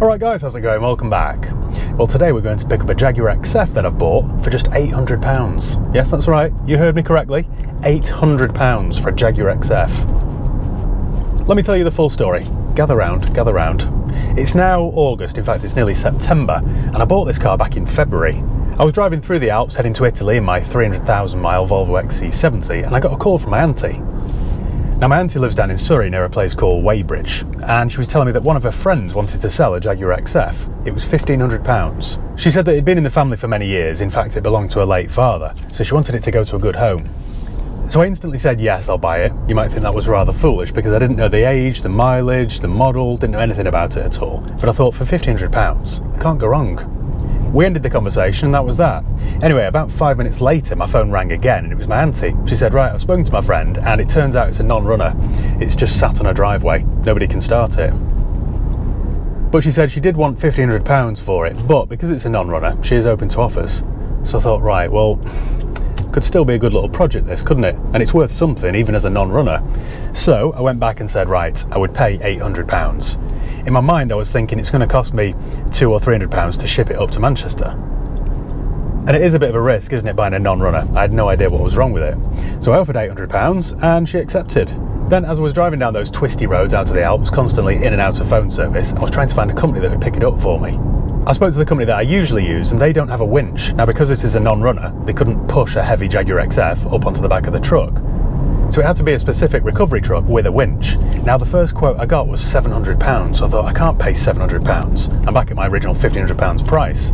Alright guys, how's it going? Welcome back. Well, today we're going to pick up a Jaguar XF that I've bought for just £800. Yes, that's right, you heard me correctly. £800 for a Jaguar XF. Let me tell you the full story. Gather round, gather round. It's now August, in fact it's nearly September, and I bought this car back in February. I was driving through the Alps heading to Italy in my 300,000 mile Volvo XC70 and I got a call from my auntie. Now my auntie lives down in Surrey near a place called Weybridge, and she was telling me that one of her friends wanted to sell a Jaguar XF. It was £1,500. She said that it'd been in the family for many years, in fact it belonged to her late father, so she wanted it to go to a good home. So I instantly said yes, I'll buy it. You might think that was rather foolish because I didn't know the age, the mileage, the model, didn't know anything about it at all. But I thought for £1,500, I can't go wrong. We ended the conversation and that was that. Anyway, about 5 minutes later my phone rang again and it was my auntie. She said, right, I've spoken to my friend and it turns out it's a non-runner. It's just sat on a driveway, nobody can start it. But she said she did want £1,500 for it, but because it's a non-runner, she is open to offers. So I thought, right, well, could still be a good little project this, couldn't it? And it's worth something, even as a non-runner. So I went back and said, right, I would pay £800. In my mind I was thinking it's going to cost me £200 or £300 to ship it up to Manchester. And it is a bit of a risk, isn't it, buying a non-runner? I had no idea what was wrong with it. So I offered £800 and she accepted. Then as I was driving down those twisty roads out to the Alps, constantly in and out of phone service, I was trying to find a company that would pick it up for me. I spoke to the company that I usually use and they don't have a winch. Now because this is a non-runner, they couldn't push a heavy Jaguar XF up onto the back of the truck. So it had to be a specific recovery truck with a winch. Now the first quote I got was £700, so I thought I can't pay £700. I'm back at my original £1,500 price.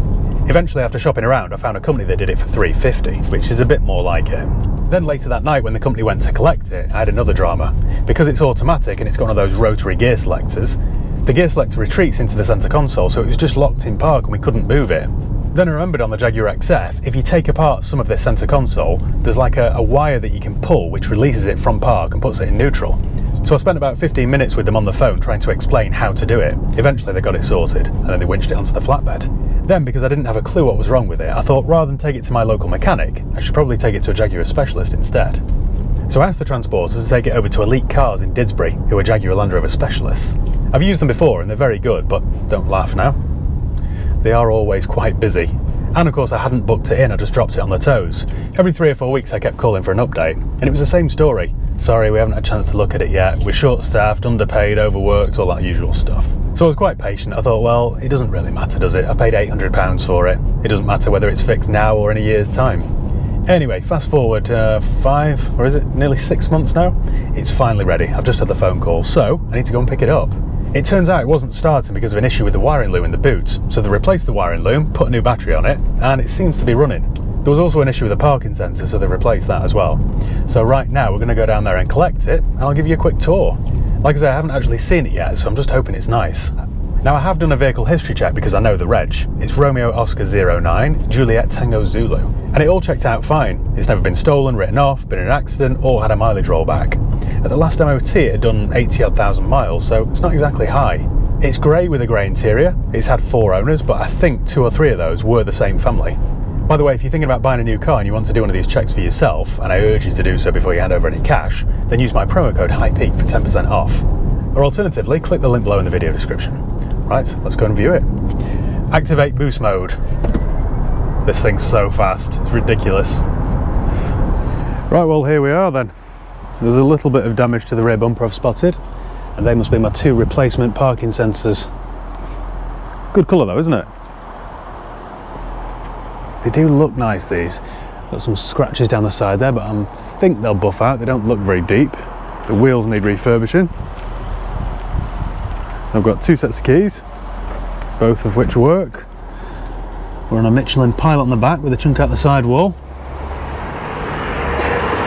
Eventually after shopping around I found a company that did it for £350, which is a bit more like it. Then later that night when the company went to collect it, I had another drama. Because it's automatic and it's got one of those rotary gear selectors, the gear selector retreats into the centre console, so it was just locked in park and we couldn't move it. Then I remembered on the Jaguar XF, if you take apart some of this centre console, there's like a wire that you can pull which releases it from park and puts it in neutral. So I spent about 15 minutes with them on the phone trying to explain how to do it. Eventually they got it sorted and then they winched it onto the flatbed. Then, because I didn't have a clue what was wrong with it, I thought rather than take it to my local mechanic, I should probably take it to a Jaguar specialist instead. So I asked the transporters to take it over to Elite Cars in Didsbury, who are Jaguar Land Rover specialists. I've used them before and they're very good, but don't laugh now. They are always quite busy. And of course I hadn't booked it in, I just dropped it on the toes. Every 3 or 4 weeks I kept calling for an update, and it was the same story. Sorry, we haven't had a chance to look at it yet. We're short-staffed, underpaid, overworked, all that usual stuff. So I was quite patient. I thought, well, it doesn't really matter, does it? I paid £800 for it. It doesn't matter whether it's fixed now or in a year's time. Anyway, fast forward 5, or is it nearly 6 months now? It's finally ready. I've just had the phone call, so I need to go and pick it up. It turns out it wasn't starting because of an issue with the wiring loom in the boot, so they replaced the wiring loom, put a new battery on it, and it seems to be running. There was also an issue with the parking sensor, so they replaced that as well. So right now we're going to go down there and collect it, and I'll give you a quick tour. Like I say, I haven't actually seen it yet, so I'm just hoping it's nice. Now I have done a vehicle history check because I know the reg. It's Romeo Oscar 09, Juliet Tango Zulu, and it all checked out fine. It's never been stolen, written off, been in an accident, or had a mileage rollback. At the last MOT it had done 80-odd thousand miles, so it's not exactly high. It's grey with a grey interior. It's had 4 owners, but I think 2 or 3 of those were the same family. By the way, if you're thinking about buying a new car and you want to do one of these checks for yourself, and I urge you to do so before you hand over any cash, then use my promo code HIGHPEAK for 10% off. Or alternatively, click the link below in the video description. Right, let's go and view it. Activate boost mode. This thing's so fast, it's ridiculous. Right, well here we are then. There's a little bit of damage to the rear bumper I've spotted, and they must be my 2 replacement parking sensors. Good colour though, isn't it? They do look nice, these. Got some scratches down the side there, but I think they'll buff out. They don't look very deep. The wheels need refurbishing. I've got 2 sets of keys, both of which work. We're on a Michelin Pilot on the back with a chunk out the side wall.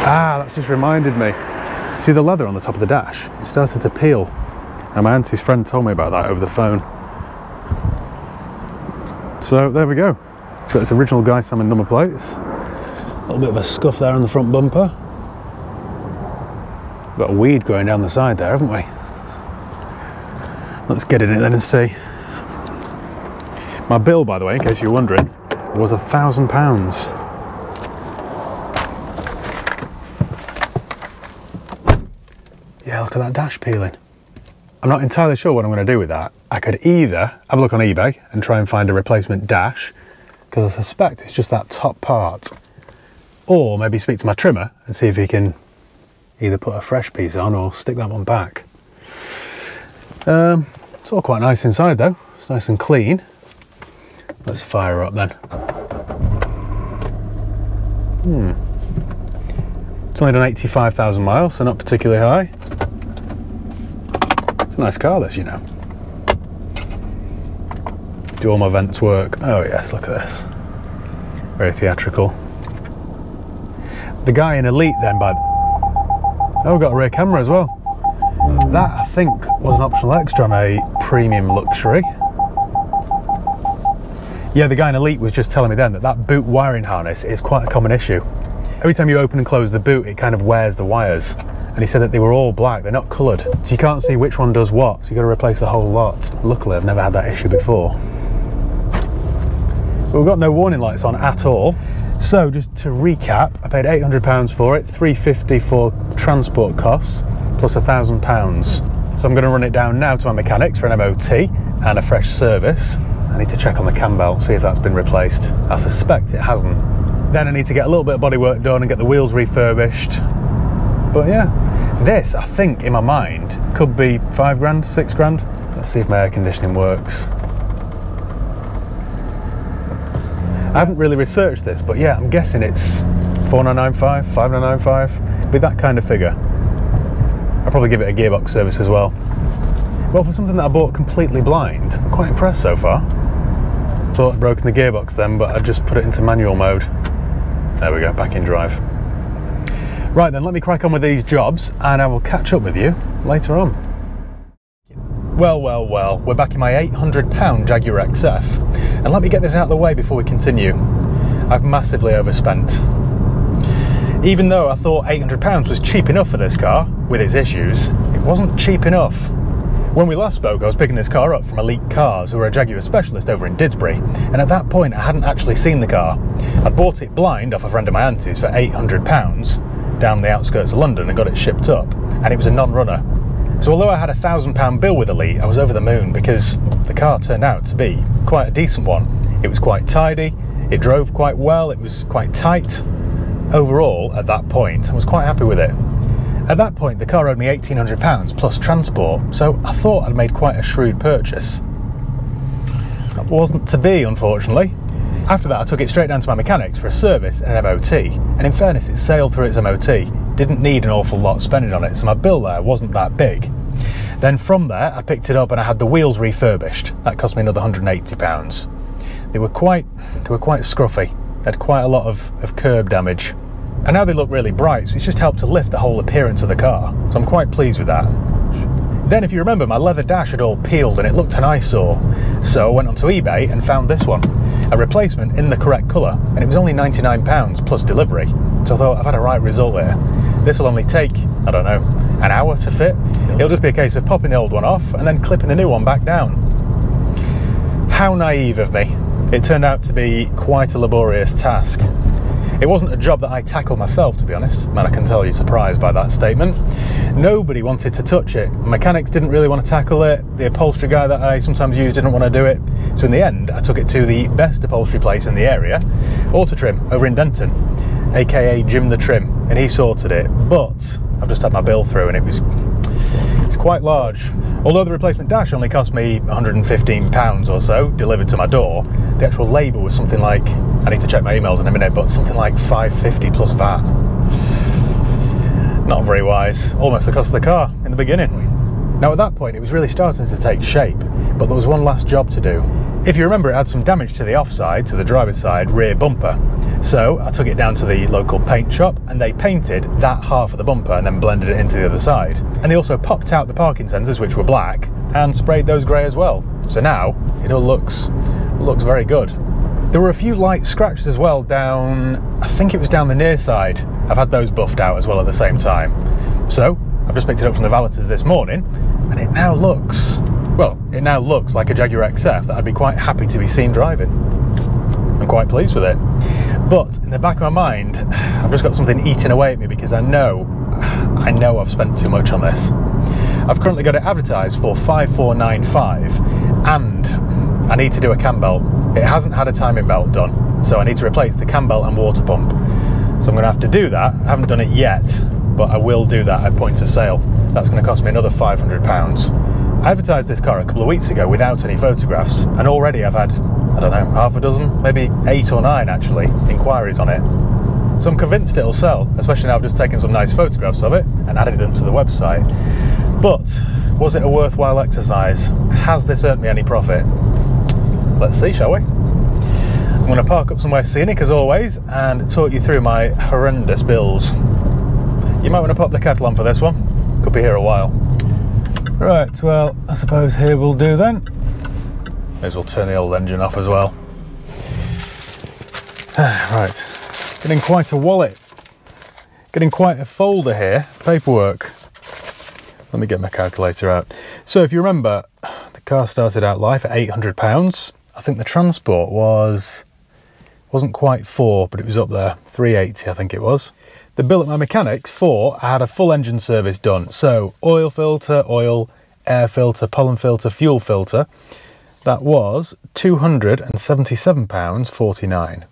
Ah, that's just reminded me. See the leather on the top of the dash? It started to peel. And my auntie's friend told me about that over the phone. So there we go. It's got its original Guy Salmon number plates. A little bit of a scuff there on the front bumper. Got a weed growing down the side there, haven't we? Let's get in it then and see. My bill, by the way, in case you're wondering, was £1,000. Yeah, look at that dash peeling. I'm not entirely sure what I'm going to do with that. I could either have a look on eBay and try and find a replacement dash, because I suspect it's just that top part, or maybe speak to my trimmer and see if he can either put a fresh piece on or stick that one back. It's all quite nice inside though. It's nice and clean. Let's fire up then. It's only done 85,000 miles, so not particularly high. It's a nice car, this, you know. Do all my vents work? Oh yes, look at this. Very theatrical. The guy in Elite then, oh, we've got a rear camera as well. That, I think, was an optional extra on a premium luxury. Yeah, the guy in Elite was just telling me then that that boot wiring harness is quite a common issue. Every time you open and close the boot, it kind of wears the wires. And he said that they were all black, they're not coloured. So you can't see which one does what, so you've got to replace the whole lot. Luckily, I've never had that issue before. But we've got no warning lights on at all. So just to recap, I paid £800 for it, £350 for transport costs, plus £1,000. So I'm going to run it down now to my mechanics for an MOT and a fresh service. I need to check on the cam belt, see if that's been replaced. I suspect it hasn't. Then I need to get a little bit of bodywork done and get the wheels refurbished. But yeah, this, I think, in my mind, could be 5 grand, 6 grand. Let's see if my air conditioning works. I haven't really researched this, but yeah, I'm guessing it's 4995, 5995, it'd be that kind of figure. I'll probably give it a gearbox service as well. Well, for something that I bought completely blind, I'm quite impressed so far. Thought I'd broken the gearbox then, but I just put it into manual mode. There we go, back in drive. Right then, let me crack on with these jobs and I will catch up with you later on. Well, we're back in my £800 Jaguar XF. And let me get this out of the way before we continue. I've massively overspent. Even though I thought £800 was cheap enough for this car, with its issues, it wasn't cheap enough. When we last spoke, I was picking this car up from Elite Cars, who are a Jaguar specialist over in Didsbury, and at that point I hadn't actually seen the car. I'd bought it blind off a friend of my auntie's for £800 down the outskirts of London and got it shipped up, and it was a non-runner. So although I had a £1,000 bill with Elite, I was over the moon because the car turned out to be quite a decent one. It was quite tidy, it drove quite well, it was quite tight. Overall, at that point, I was quite happy with it. At that point, the car owed me £1,800 plus transport, so I thought I'd made quite a shrewd purchase. That wasn't to be, unfortunately. After that, I took it straight down to my mechanics for a service and an MOT, and in fairness, it sailed through its MOT. Didn't need an awful lot spending on it, so my bill there wasn't that big. Then from there, I picked it up and I had the wheels refurbished. That cost me another £180. They were quite scruffy. They had quite a lot of curb damage. And now they look really bright, so it's just helped to lift the whole appearance of the car. So I'm quite pleased with that. Then, if you remember, my leather dash had all peeled and it looked an eyesore. So I went onto eBay and found this one. A replacement in the correct colour, and it was only £99 plus delivery. So I thought, I've had a right result here. This will only take, I don't know, an hour to fit. It'll just be a case of popping the old one off and then clipping the new one back down. How naive of me. It turned out to be quite a laborious task. It wasn't a job that I tackled myself, to be honest. Man, I can tell you're surprised by that statement. Nobody wanted to touch it. Mechanics didn't really want to tackle it. The upholstery guy that I sometimes use didn't want to do it. So in the end, I took it to the best upholstery place in the area, Auto Trim over in Denton, aka Jim the Trim, and he sorted it. But I've just had my bill through and it's quite large. Although the replacement dash only cost me £115 or so, delivered to my door, the actual labour was something like, I need to check my emails in a minute, but something like £550 plus VAT. Not very wise. Almost the cost of the car in the beginning. Now at that point it was really starting to take shape, but there was one last job to do. If you remember, it had some damage to the offside, to the driver's side rear bumper. So I took it down to the local paint shop and they painted that half of the bumper and then blended it into the other side. And they also popped out the parking sensors, which were black, and sprayed those grey as well. So now it all looks very good. There were a few light scratches as well down, I think it was down the near side. I've had those buffed out as well at the same time. So I've just picked it up from the valeters this morning and it now looks like a Jaguar XF that I'd be quite happy to be seen driving. I'm quite pleased with it. But in the back of my mind, I've just got something eating away at me because I know I've spent too much on this. I've currently got it advertised for 5495, and I need to do a cam belt. It hasn't had a timing belt done, so I need to replace the cam belt and water pump. So I'm going to have to do that. I haven't done it yet, but I will do that at point of sale. That's going to cost me another £500. I advertised this car a couple of weeks ago without any photographs, and already I've had, I don't know, half a dozen, maybe 8 or 9 actually, inquiries on it. So I'm convinced it'll sell, especially now I've just taken some nice photographs of it and added them to the website. But was it a worthwhile exercise? Has this earned me any profit? Let's see, shall we? I'm going to park up somewhere scenic as always and talk you through my horrendous bills. You might want to pop the kettle on for this one. Could be here a while. Right, well, I suppose here we'll do then. May as well turn the old engine off as well. Right. Getting quite a wallet, getting quite a folder here, paperwork. Let me get my calculator out. So if you remember, the car started out life at £800. I think the transport wasn't quite 4, but it was up there, 380 I think it was. The bill at my mechanics for, I had a full engine service done. So oil filter, oil, air filter, pollen filter, fuel filter. That was £277.49.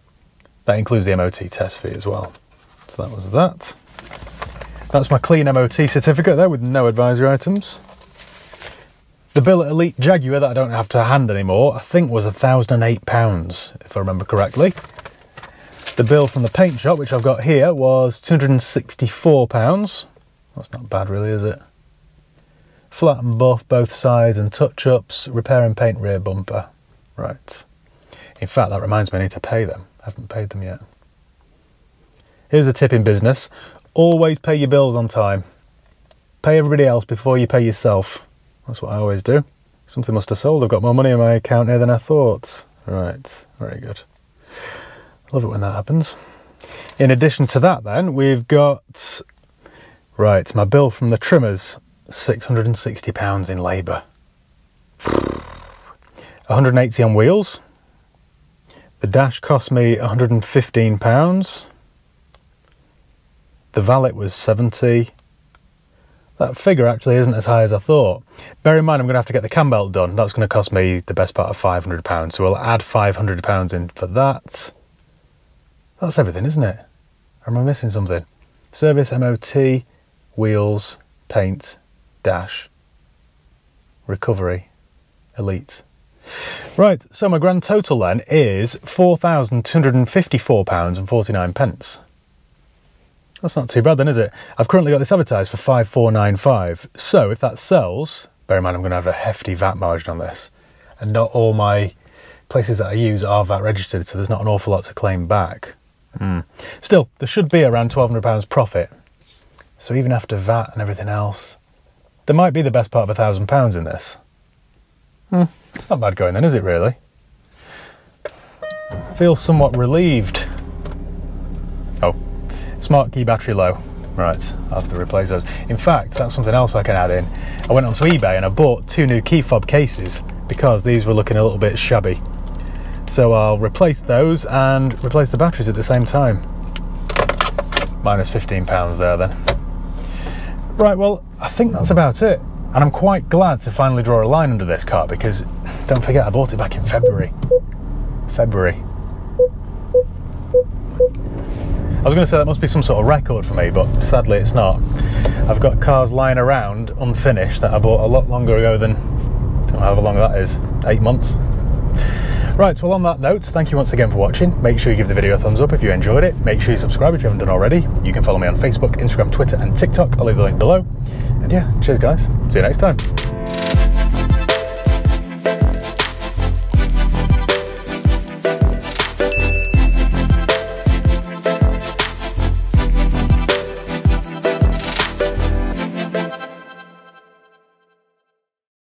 That includes the MOT test fee as well. So that was that. That's my clean MOT certificate there with no advisory items. The bill at Elite Jaguar that I don't have to hand anymore, I think was £1,008, if I remember correctly. The bill from the paint shop, which I've got here, was £264. That's not bad really, is it? Flat and buff, both sides, and touch-ups, repair and paint rear bumper. Right. In fact, that reminds me I need to pay them. I haven't paid them yet. Here's a tip in business. Always pay your bills on time. Pay everybody else before you pay yourself. That's what I always do. Something must have sold. I've got more money in my account here than I thought. Right, very good. Love it when that happens. In addition to that then, we've got, right, my bill from the trimmers, £660 in labour. 180 on wheels. The dash cost me £115. The valet was 70. That figure actually isn't as high as I thought. Bear in mind I'm going to have to get the cam belt done. That's going to cost me the best part of £500. So we'll add £500 in for that. That's everything, isn't it? Or am I missing something? Service, MOT, wheels, paint, dash, recovery, Elite. Right, so my grand total then is £4,254.49. That's not too bad then, is it? I've currently got this advertised for 5495. So if that sells, bear in mind I'm going to have a hefty VAT margin on this. And not all my places that I use are VAT registered, so there's not an awful lot to claim back. Still, there should be around £1,200 profit. So even after VAT and everything else, there might be the best part of £1,000 in this. It's not bad going then, is it really? I feel somewhat relieved. Oh, smart key battery low. Right, I'll have to replace those. In fact, that's something else I can add in. I went onto eBay and I bought 2 new key fob cases because these were looking a little bit shabby. So I'll replace those and replace the batteries at the same time. Minus £15 there then. Right, well, I think that's about it. And I'm quite glad to finally draw a line under this car because, don't forget, I bought it back in February. I was going to say that must be some sort of record for me, but sadly it's not. I've got cars lying around unfinished that I bought a lot longer ago than, I don't know however long that is, 8 months. Right, well on that note, thank you once again for watching. Make sure you give the video a thumbs up if you enjoyed it. Make sure you subscribe if you haven't done already. You can follow me on Facebook, Instagram, Twitter and TikTok. I'll leave the link below. And yeah, cheers guys. See you next time.